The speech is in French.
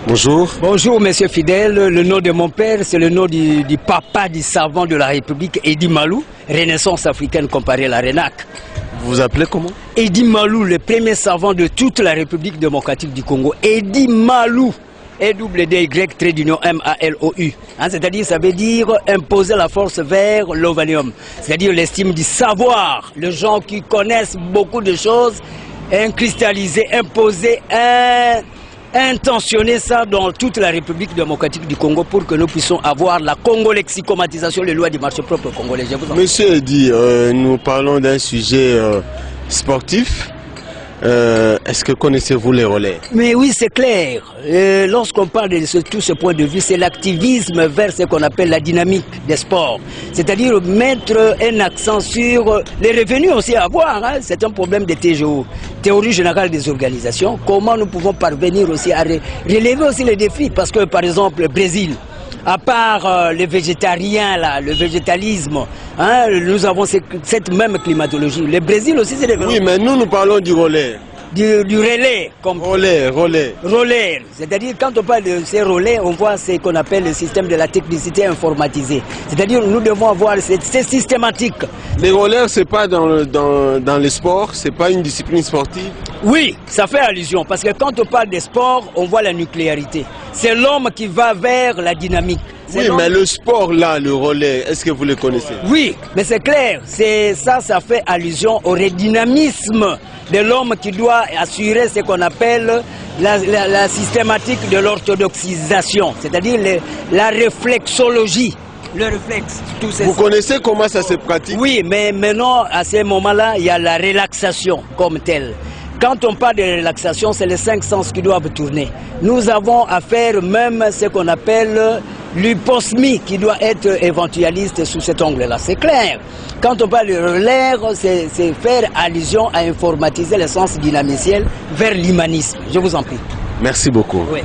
Bonjour. Bonjour, monsieur Fidèle. Le nom de mon père, c'est le nom du papa du savant de la République, Edi Malou, Renaissance africaine comparée à la RENAC. Vous vous appelez comment? Edi Malou, le premier savant de toute la République démocratique du Congo. Edi Malou. E-double-D-Y-M-A-L-O-U. C'est-à-dire, ça veut dire imposer la force vers l'ovanium. C'est-à-dire l'estime du savoir. Les gens qui connaissent beaucoup de choses, cristalliser, imposer, intentionner ça dans toute la République démocratique du Congo pour que nous puissions avoir la congolexicomatisation, les lois du marché propre congolais. Monsieur Edi, nous parlons d'un sujet sportif. Est-ce que connaissez-vous les relais? Mais oui, c'est clair. Lorsqu'on parle de tout ce point de vue, c'est l'activisme vers ce qu'on appelle la dynamique des sports. C'est-à-dire mettre un accent sur les revenus aussi à avoir. C'est un problème de TGO, théorie générale des organisations. Comment nous pouvons parvenir aussi à relever aussi les défis? Parce que par exemple, le Brésil, à part les végétariens, là, le végétalisme, nous avons cette même climatologie. Le Brésil aussi, c'est des... Oui, mais nous parlons du relais. Du relais. Comme... Relais. Relais. C'est-à-dire, quand on parle de ces relais, on voit ce qu'on appelle le système de la technicité informatisée. C'est-à-dire, nous devons avoir... C'est systématique. Les relais, c'est pas dans les sports, c'est pas une discipline sportive? Oui, ça fait allusion, parce que quand on parle des sports, on voit la nucléarité. C'est l'homme qui va vers la dynamique. Oui, mais le sport là, le relais, est-ce que vous le connaissez? Oui, mais c'est clair, ça fait allusion au redynamisme de l'homme qui doit assurer ce qu'on appelle la systématique de l'orthodoxisation, c'est-à-dire la réflexologie. Le réflexe, tout ça. Vous connaissez comment ça se pratique? Oui, mais maintenant, à ce moment-là, il y a la relaxation comme telle. Quand on parle de relaxation, c'est les 5 sens qui doivent tourner. Nous avons à faire même ce qu'on appelle l'hyposmie qui doit être éventualiste sous cet angle-là. C'est clair. Quand on parle de l'air, c'est faire allusion à informatiser le sens dynamiciel vers l'humanisme. Je vous en prie. Merci beaucoup. Oui.